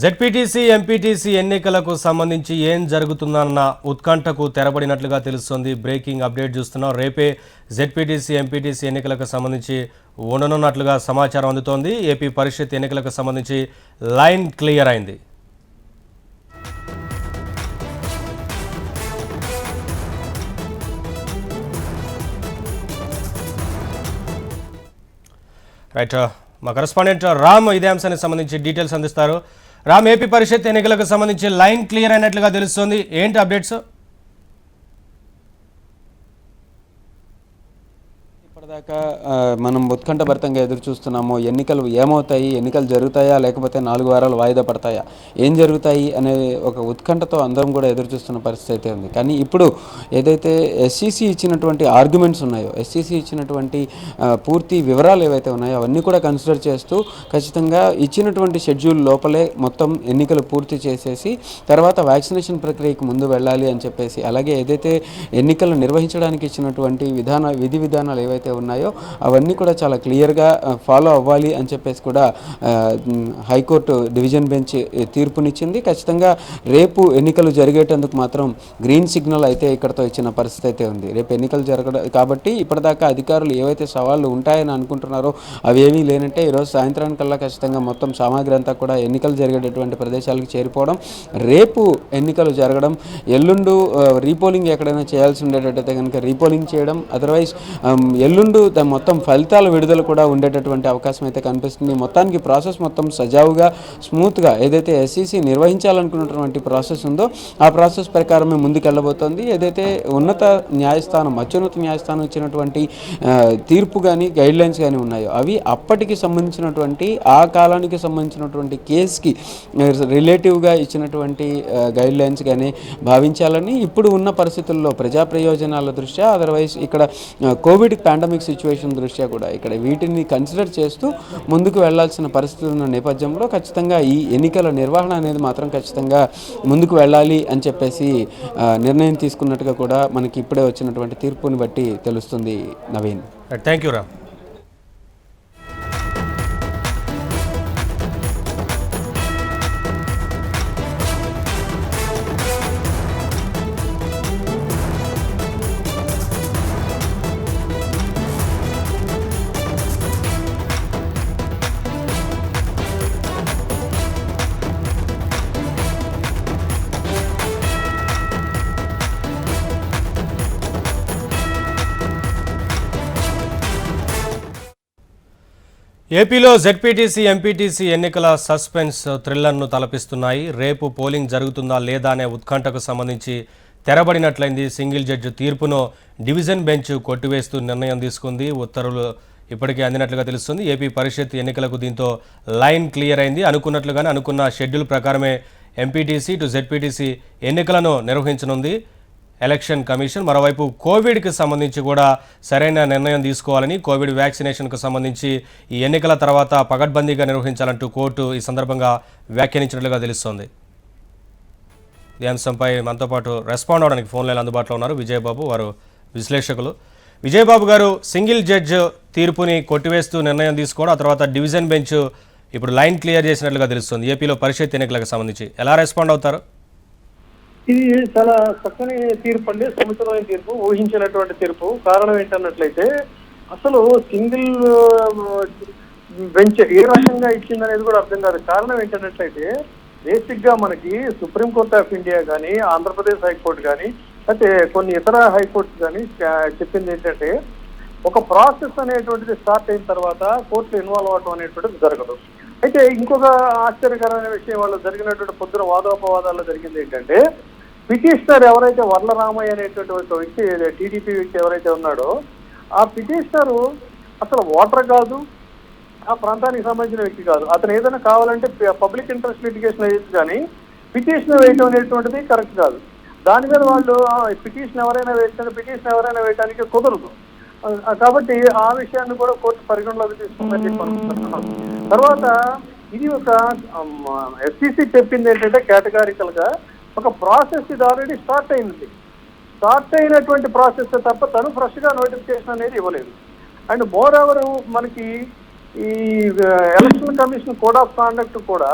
ZPTC MPTC ఎన్నికలకు సంబంధించి ఏం జరుగుతుందన్న ఉత్కంఠకు తెరబడినట్లుగా తెలుస్తోంది. బ్రేకింగ్ అప్డేట్ చూస్తున్నాం. రేపే జెడ్పీటీసీ ఎంపీటీసీ ఎన్నికలకు సంబంధించి ఉండనున్నట్లుగా సమాచారం అందుతోంది. ఏపీ పరిషత్ ఎన్నికలకు సంబంధించి లైన్ క్లియర్ అయింది. రైట్, మా కరెస్పాండెంట్ రామ్ ఇదే అంశానికి సంబంధించి డీటెయిల్స్ అందిస్తారు. రామ్, ఏపీ పరిషత్ ఎన్నికలకు సంబంధించి లైన్ క్లియర్ అయినట్లుగా తెలుస్తోంది. ఏంటి అప్డేట్స్? ఇప్పటిదాకా మనం ఉత్కంఠభరితంగా ఎదురు చూస్తున్నాము. ఎన్నికలు ఏమవుతాయి, ఎన్నికలు జరుగుతాయా లేకపోతే 4 వారాలు వాయిదా పడతాయా, ఏం జరుగుతాయి అనే ఒక ఉత్కంఠతో అందరం కూడా ఎదురు చూస్తున్న పరిస్థితి అయితే ఉంది. కానీ ఇప్పుడు ఏదైతే ఎస్సీసీ ఇచ్చినటువంటి ఆర్గ్యుమెంట్స్ ఉన్నాయో, ఎస్సీసీ ఇచ్చినటువంటి పూర్తి వివరాలు ఏవైతే ఉన్నాయో అవన్నీ కూడా కన్సిడర్ చేస్తూ ఖచ్చితంగా ఇచ్చినటువంటి షెడ్యూల్ లోపలే మొత్తం ఎన్నికలు పూర్తి చేసేసి తర్వాత వ్యాక్సినేషన్ ప్రక్రియకు ముందు వెళ్ళాలి అని చెప్పేసి, అలాగే ఏదైతే ఎన్నికలు నిర్వహించడానికి ఇచ్చినటువంటి విధి విధానాలు ఏవైతే ఉన్నాయో అవన్నీ కూడా చాలా క్లియర్గా ఫాలో అవ్వాలి అని చెప్పేసి కూడా హైకోర్టు డివిజన్ బెంచ్ తీర్పునిచ్చింది. ఖచ్చితంగా రేపు ఎన్నికలు జరిగేటందుకు మాత్రం గ్రీన్ సిగ్నల్ అయితే ఇక్కడతో ఇచ్చిన పరిస్థితి అయితే ఉంది. రేపు ఎన్నికలు జరగడం కాబట్టి ఇప్పటిదాకా అధికారులు ఏవైతే సవాళ్ళు ఉంటాయని అనుకుంటున్నారో అవి ఏమీ లేనంటే ఈరోజు సాయంత్రానికల్లా ఖచ్చితంగా మొత్తం సామాగ్రి అంతా కూడా ఎన్నికలు జరిగేటటువంటి ప్రదేశాలకు చేరిపోవడం, రేపు ఎన్నికలు జరగడం, ఎల్లుండు రీపోలింగ్ ఎక్కడైనా చేయాల్సి ఉండేటట్టయితే కనుక రీపోలింగ్ చేయడం, అదర్వైజ్ ఎల్లుండు మొత్తం ఫలితాల విడుదల కూడా ఉండేటటువంటి అవకాశం అయితే కనిపిస్తుంది. మొత్తానికి ప్రాసెస్ మొత్తం సజావుగా స్మూత్గా ఏదైతే ఎస్సీసీ నిర్వహించాలనుకున్నటువంటి ప్రాసెస్ ఉందో ఆ ప్రాసెస్ ప్రకారమే ముందుకెళ్ళబోతోంది. ఏదైతే అత్యున్నత న్యాయస్థానం ఇచ్చినటువంటి తీర్పు కానీ గైడ్లైన్స్ కానీ ఉన్నాయో అవి అప్పటికి సంబంధించినటువంటి ఆ కాలానికి సంబంధించినటువంటి కేసుకి రిలేటివ్గా ఇచ్చినటువంటి గైడ్లైన్స్ కానీ భావించాలని ఇప్పుడు ఉన్న పరిస్థితుల్లో ప్రజా ప్రయోజనాల దృష్ట్యా, అదర్వైజ్ ఇక్కడ కోవిడ్ పాండమిక్ సిచ్యువేషన్ దృష్ట్యా కూడా ఇక్కడ వీటిని కన్సిడర్ చేస్తూ ముందుకు వెళ్లాల్సిన పరిస్థితులు ఉన్న నేపథ్యంలో ఖచ్చితంగా ఈ ఎన్నికల నిర్వహణ అనేది మాత్రం ఖచ్చితంగా ముందుకు వెళ్ళాలి అని చెప్పేసి నిర్ణయం తీసుకున్నట్టుగా కూడా మనకి ఇప్పుడే వచ్చినటువంటి తీర్పుని బట్టి తెలుస్తుంది. Naveen, thank you Ram. ఏపీలో జెడ్పీటీసీ ఎంపీటీసీ ఎన్నికల సస్పెన్స్ థ్రిల్లర్ను తలపిస్తున్నాయి. రేపు పోలింగ్ జరుగుతుందా లేదా అనే ఉత్కంఠకు సంబంధించి తెరబడినట్లయింది. సింగిల్ జడ్జి తీర్పును డివిజన్ బెంచ్ కొట్టివేస్తూ నిర్ణయం తీసుకుంది. ఉత్తర్వులు ఇప్పటికే అందినట్లుగా తెలుస్తుంది. ఏపీ పరిషత్ ఎన్నికలకు దీంతో లైన్ క్లియర్ అయింది. అనుకున్నట్లుగానే అనుకున్న షెడ్యూల్ ప్రకారమే ఎంపీటీసీ టు జెడ్పీటీసీ ఎన్నికలను నిర్వహించనుంది ఎలక్షన్ కమిషన్. మరోవైపు కోవిడ్కి సంబంధించి కూడా సరైన నిర్ణయం తీసుకోవాలని, కోవిడ్ వ్యాక్సినేషన్కు సంబంధించి ఈ ఎన్నికల తర్వాత పకడ్బందీగా నిర్వహించాలంటూ కోర్టు ఈ సందర్భంగా వ్యాఖ్యానించినట్లుగా తెలుస్తోంది. ఈ అంశంపై మనతో పాటు రెస్పాండ్ అవడానికి ఫోన్ లైన్ అందుబాటులో ఉన్నారు విజయబాబు, వారు విశ్లేషకులు. విజయబాబు గారు, సింగిల్ జడ్జ్ తీర్పుని కొట్టివేస్తూ నిర్ణయం తీసుకోవడం, ఆ తర్వాత డివిజన్ బెంచ్ ఇప్పుడు లైన్ క్లియర్ చేసినట్లుగా తెలుస్తుంది. ఏపీలో పరిషత్ ఎన్నికలకు సంబంధించి ఎలా రెస్పాండ్ అవుతారు? ఇది చాలా చక్కని తీర్పు అండి, సముచితమైన తీర్పు, ఊహించినటువంటి తీర్పు. కారణం ఏంటన్నట్లయితే అసలు సింగిల్ బెంచ్ ఏ రకంగా ఇచ్చిందనేది కూడా అర్థం కాదు. కారణం ఏంటన్నట్లయితే బేసిక్ గా మనకి సుప్రీంకోర్టు ఆఫ్ ఇండియా కానీ, ఆంధ్రప్రదేశ్ హైకోర్టు కానీ, అయితే కొన్ని ఇతర హైకోర్టు కానీ చెప్పింది ఏంటంటే ఒక ప్రాసెస్ అనేటువంటిది స్టార్ట్ అయిన తర్వాత కోర్టులో ఇన్వాల్వ్ అవడం అనేటువంటిది జరగదు. అయితే ఇంకొక ఆశ్చర్యకరమైన విషయం వాళ్ళు జరిగినటువంటి పొద్దున వాదోపవాదాల్లో జరిగింది ఏంటంటే, పిటిషనర్ ఎవరైతే వర్లరామయ్య అనేటువంటి ఒక వ్యక్తి, టీడీపీ వ్యక్తి ఎవరైతే ఉన్నాడో ఆ పిటిషనరు అసలు ఓటర్ కాదు, ఆ ప్రాంతానికి సంబంధించిన వ్యక్తి కాదు. అతను ఏదైనా కావాలంటే పబ్లిక్ ఇంట్రెస్ట్ లిటిగేషన్ వేయచ్చు, కానీ పిటిషన్ వేయటం అనేటువంటిది కరెక్ట్ కాదు. దాని మీద వాళ్ళు పిటిషన్ ఎవరైనా వేయడానికి కుదరదు. కాబట్టి ఆ విషయాన్ని కూడా కోర్టు పరిగణలోకి తీసుకుందని చెప్పి అనుకుంటున్నాం. తర్వాత ఇది ఒక ఎస్సీసీ చెప్పింది ఏంటంటే కేటగారికల్ గా ఒక ప్రాసెస్ ఇది ఆల్రెడీ స్టార్ట్ అయింది. స్టార్ట్ అయినటువంటి ప్రాసెస్ తప్ప తను ఫ్రెష్ గా నోటిఫికేషన్ అనేది ఇవ్వలేదు. అండ్ మోర్ ఎవరు మనకి ఈ election commission code of conduct కూడా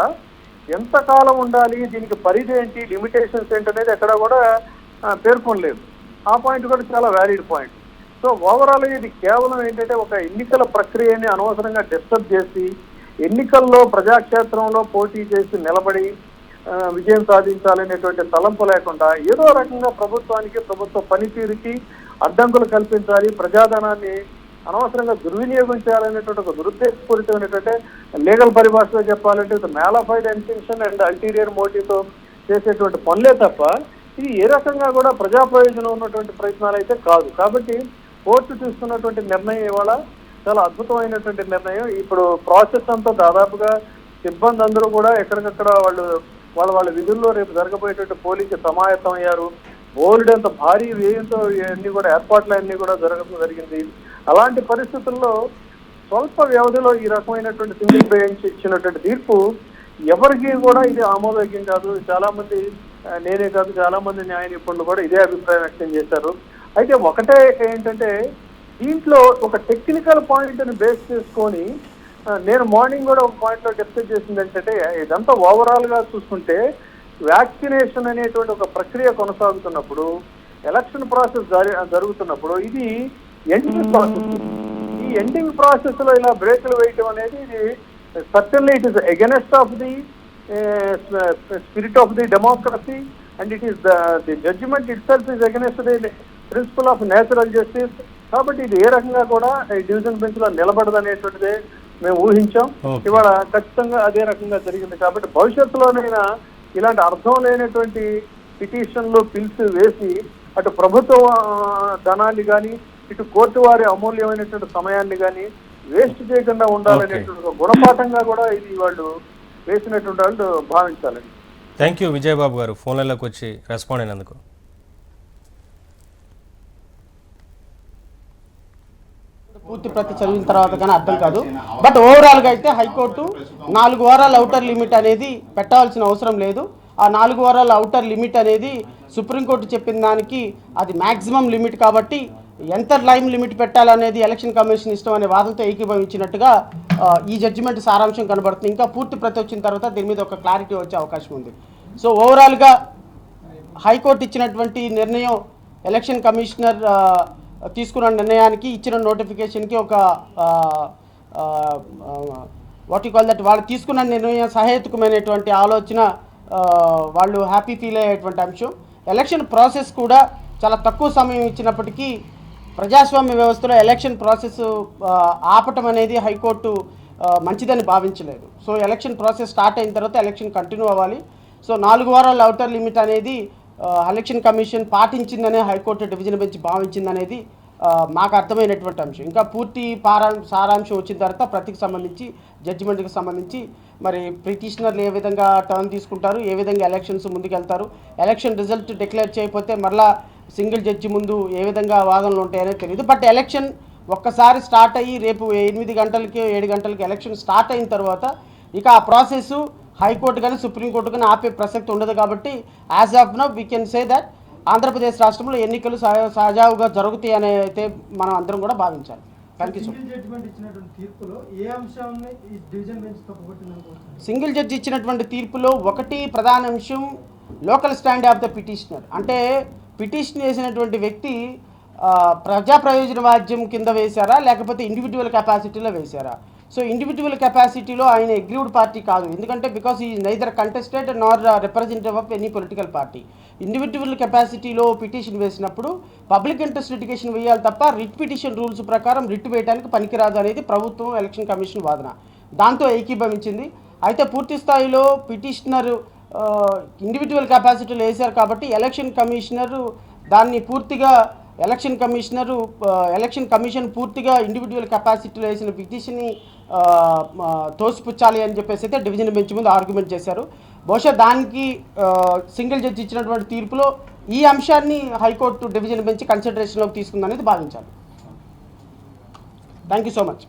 ఎంతకాలం ఉండాలి, దీనికి పరిధి ఏంటి, లిమిటేషన్స్ ఏంటి అనేది ఎక్కడ కూడా పేర్కొనలేదు. ఆ పాయింట్ కూడా చాలా వ్యాలిడ్ పాయింట్. సో ఓవరాల్ ఇది కేవలం ఏంటంటే ఒక ఎన్నికల ప్రక్రియని అనవసరంగా డిస్టర్బ్ చేసి ఎన్నికల్లో ప్రజాక్షేత్రంలో పోటీ చేసి నిలబడి విజయం సాధించాలనేటువంటి తలంపు లేకుండా ఏదో రకంగా ప్రభుత్వానికి, ప్రభుత్వ పనితీరుకి అడ్డంకులు కల్పించాలి, ప్రజాధనాన్ని అనవసరంగా దుర్వినియోగం చేయాలనేటువంటి ఒక దురుద్దేశపూరితమైనటువంటి లీగల్ పరిభాషలో చెప్పాలంటే మ్యాలఫైడ్ ఇంటెన్షన్ అండ్ అల్టీరియర్ మోటివ్తో చేసేటువంటి పనులే తప్ప ఇది ఏ రకంగా కూడా ప్రజా ప్రయోజనం ఉన్నటువంటి ప్రయత్నాలు అయితే కాదు. కాబట్టి కోర్టు తీసుకున్నటువంటి నిర్ణయం ఇవాళ చాలా అద్భుతమైనటువంటి నిర్ణయం. ఇప్పుడు ప్రాసెస్ అంతా దాదాపుగా సిబ్బంది అందరూ కూడా ఎక్కడికక్కడ వాళ్ళ విధుల్లో రేపు జరగబోయేటువంటి పోలింగ్కి సమాయత్తం అయ్యారు. బోల్డంత భారీ వ్యయంతో అన్ని కూడా ఏర్పాట్లు అన్ని కూడా జరగడం జరిగింది. అలాంటి పరిస్థితుల్లో స్వల్ప వ్యవధిలో ఈ రకమైనటువంటి సింగిల్ బెంచ్ ఇచ్చినటువంటి తీర్పు ఎవరికి కూడా ఇది ఆమోదయోగ్యం కాదు. చాలా మంది, నేనే కాదు, చాలా మంది న్యాయ నిపుణులు కూడా ఇదే అభిప్రాయం వ్యక్తం చేశారు. అయితే ఒకటే ఏంటంటే దీంట్లో ఒక టెక్నికల్ పాయింట్ని బేస్ చేసుకొని నేను మార్నింగ్ కూడా ఒక పాయింట్లో డిస్కస్ చేసింది ఏంటంటే ఇదంతా ఓవరాల్గా చూసుకుంటే వ్యాక్సినేషన్ అనేటువంటి ఒక ప్రక్రియ కొనసాగుతున్నప్పుడు, ఎలక్షన్ ప్రాసెస్ జరుగుతున్నప్పుడు ఇది ఎండింగ్ ప్రాసెస్. ఈ ఎండింగ్ ప్రాసెస్లో ఇలా బ్రేకులు వేయటం అనేది ఇది certainly it is against of the spirit of the democracy and it is the judgement itself is against the principle of natural justice. కాబట్టి ఇది ఏ రకంగా కూడా డివిజన్ బెంచ్ లో నిలబడదు అనేటువంటిదే మేము ఊహించాం. ఇవాళ ఖచ్చితంగా అదే రకంగా జరిగింది. కాబట్టి భవిష్యత్తులోనైనా ఇలాంటి అర్థం లేనటువంటి పిటిషన్లు పిలిచి వేసి అటు ప్రభుత్వ ధనాన్ని కానీ ఇటు కోర్టు వారి అమూల్యమైనటువంటి సమయాన్ని కానీ వేస్ట్ చేయకుండా ఉండాలనేటువంటి గుణపాఠంగా కూడా ఇది వాళ్ళు వేసినటువంటి వాళ్ళు భావించాలండి. థ్యాంక్ యూ విజయబాబు గారు, ఫోన్లలోకి వచ్చి రెస్పాండ్ అయినందుకు. పూర్తి ప్రతి చదివిన తర్వాత కానీ అర్థం కాదు. బట్ ఓవరాల్గా అయితే హైకోర్టు 4 వారాల అవుటర్ లిమిట్ అనేది పెట్టాల్సిన అవసరం లేదు. ఆ 4 వారాల అవుటర్ లిమిట్ అనేది సుప్రీంకోర్టు చెప్పిన దానికి అది మ్యాక్సిమం లిమిట్ కాబట్టి ఎంత టైం లిమిట్ పెట్టాలనేది ఎలక్షన్ కమిషన్ ఇష్టం అనే వాదంతో ఏకీభవించినట్టుగా ఈ జడ్జిమెంట్ సారాంశం కనబడుతుంది. ఇంకా పూర్తి ప్రతి వచ్చిన తర్వాత దీని మీద ఒక క్లారిటీ వచ్చే అవకాశం ఉంది. సో ఓవరాల్గా హైకోర్టు ఇచ్చినటువంటి నిర్ణయం ఎలక్షన్ కమిషనర్ తీసుకున్న నిర్ణయానికి ఇచ్చిన నోటిఫికేషన్కి ఒక వాట్ యు కాల్ దట్ వాళ్ళు తీసుకున్న నిర్ణయం సహేతుకమైనటువంటి ఆలోచన, వాళ్ళు హ్యాపీ ఫీల్ అయ్యేటువంటి అంశం. ఎలక్షన్ ప్రాసెస్ కూడా చాలా తక్కువ సమయం ఇచ్చినప్పటికీ ప్రజాస్వామ్య వ్యవస్థలో ఎలక్షన్ ప్రాసెస్ ఆపటం అనేది హైకోర్టు మంచిదని భావించలేదు. సో ఎలక్షన్ ప్రాసెస్ స్టార్ట్ అయిన తర్వాత ఎలక్షన్ కంటిన్యూ అవ్వాలి. సో 4 వారాల అవుటర్ లిమిట్ అనేది ఎలక్షన్ కమిషన్ పాటించిందనే హైకోర్టు డివిజన్ బెంచ్ భావించిందనేది మాకు అర్థమైనటువంటి అంశం. ఇంకా పూర్తి సారాంశం వచ్చిన తర్వాత ప్రతికి సంబంధించి జడ్జిమెంట్కి సంబంధించి మరి పిటిషనర్లు ఏ విధంగా టర్న్ తీసుకుంటారు, ఏ విధంగా ఎలక్షన్స్ ముందుకెళ్తారు, ఎలక్షన్ రిజల్ట్ డిక్లేర్ చేయకపోతే మరలా సింగిల్ జడ్జి ముందు ఏ విధంగా వాదనలు ఉంటాయనే తెలియదు. బట్ ఎలక్షన్ ఒక్కసారి స్టార్ట్ అయ్యి రేపు 8 గంటలకి 7 గంటలకి ఎలక్షన్ స్టార్ట్ అయిన తర్వాత ఇక ఆ ప్రాసెస్ హైకోర్టు కానీ సుప్రీంకోర్టు కానీ ఆపే ప్రసక్తి ఉండదు. కాబట్టి as of now we can say that Andhra Pradesh రాష్ట్రంలో ఎన్నికలు సజావుగా జరుగుతాయి అని అయితే మనం అందరం కూడా భావించాలి. Thank you so much. Single judge ఇచ్చినటువంటి తీర్పులో ఒకటి ప్రధాన అంశం local stand of the petitioner. అంటే పిటిషన్ వేసినటువంటి వ్యక్తి ప్రజా ప్రయోజన వాద్యం కింద వేశారా లేకపోతే ఇండివిజువల్ కెపాసిటీలో వేశారా? సో ఇండివిజువల్ కెపాసిటీలో ఆయన అగ్రీవ్డ్ పార్టీ కాదు, ఎందుకంటే బికాస్ ఈ neither contested nor representative of any political party. Individual కెపాసిటీలో పిటిషన్ వేసినప్పుడు పబ్లిక్ ఇంట్రెస్ట్ లిటిగేషన్ వేయాలి తప్ప రిట్ పిటిషన్ రూల్స్ ప్రకారం రిట్ వేయడానికి పనికిరాదు అనేది ప్రభుత్వం ఎలక్షన్ కమిషన్ వాదన. దాంతో ఏకీభవించింది. అయితే పూర్తి స్థాయిలో పిటిషనర్ ఇండివిజువల్ కెపాసిటీలో వేశారు కాబట్టి ఎలక్షన్ కమిషన్ పూర్తిగా ఇండివిజువల్ కెపాసిటీలో వేసిన పిటిషన్ని తోసిపుచ్చాలి అని చెప్పేసి అయితే డివిజన్ బెంచ్ ముందు ఆర్గ్యుమెంట్ చేశారు. బహుశా దానికి సింగిల్ జడ్జి ఇచ్చినటువంటి తీర్పులో ఈ అంశాన్ని హైకోర్టు డివిజన్ బెంచ్ కన్సిడరేషన్లోకి తీసుకుందనేది భావించాలి. Thank you so much.